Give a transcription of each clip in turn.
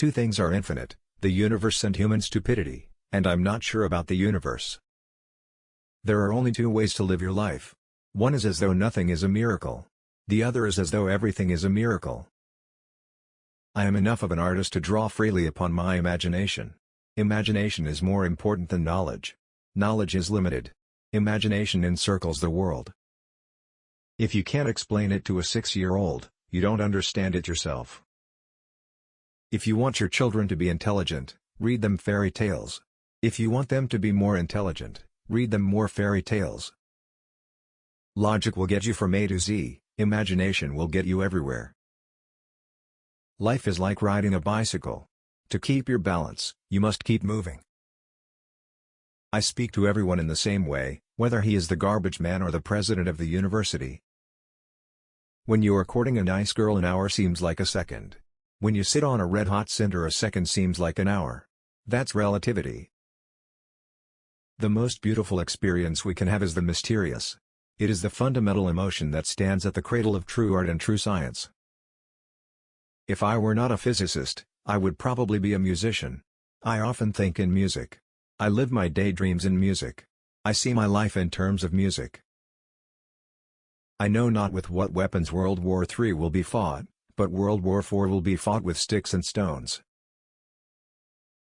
Two things are infinite, the universe and human stupidity, and I'm not sure about the universe. There are only two ways to live your life. One is as though nothing is a miracle. The other is as though everything is a miracle. I am enough of an artist to draw freely upon my imagination. Imagination is more important than knowledge. Knowledge is limited. Imagination encircles the world. If you can't explain it to a 6-year-old, you don't understand it yourself. If you want your children to be intelligent, read them fairy tales. If you want them to be more intelligent, read them more fairy tales. Logic will get you from A to Z, imagination will get you everywhere. Life is like riding a bicycle. To keep your balance, you must keep moving. I speak to everyone in the same way, whether he is the garbage man or the president of the university. When you are courting a nice girl, an hour seems like a second. When you sit on a red-hot cinder, a second seems like an hour. That's relativity. The most beautiful experience we can have is the mysterious. It is the fundamental emotion that stands at the cradle of true art and true science. If I were not a physicist, I would probably be a musician. I often think in music. I live my daydreams in music. I see my life in terms of music. I know not with what weapons World War III will be fought, but World War IV will be fought with sticks and stones.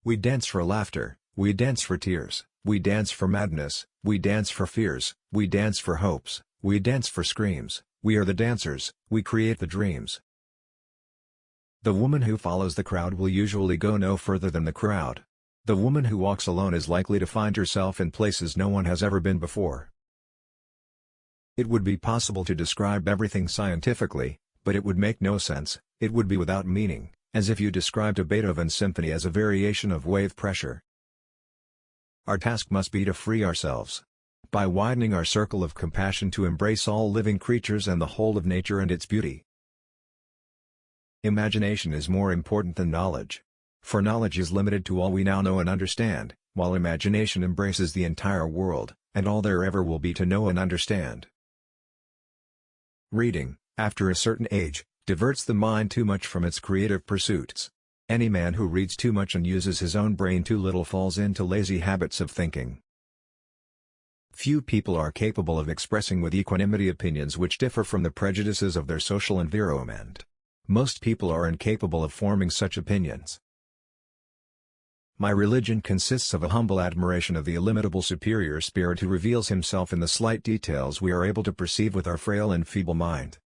We dance for laughter, we dance for tears, we dance for madness, we dance for fears, we dance for hopes, we dance for screams, we are the dancers, we create the dreams. The woman who follows the crowd will usually go no further than the crowd. The woman who walks alone is likely to find herself in places no one has ever been before. It would be possible to describe everything scientifically, but it would make no sense, it would be without meaning, as if you described a Beethoven symphony as a variation of wave pressure. Our task must be to free ourselves. By widening our circle of compassion to embrace all living creatures and the whole of nature and its beauty. Imagination is more important than knowledge. For knowledge is limited to all we now know and understand, while imagination embraces the entire world, and all there ever will be to know and understand. Reading, after a certain age, diverts the mind too much from its creative pursuits. Any man who reads too much and uses his own brain too little falls into lazy habits of thinking. Few people are capable of expressing with equanimity opinions which differ from the prejudices of their social environment. Most people are incapable of forming such opinions. My religion consists of a humble admiration of the illimitable superior spirit who reveals himself in the slight details we are able to perceive with our frail and feeble mind.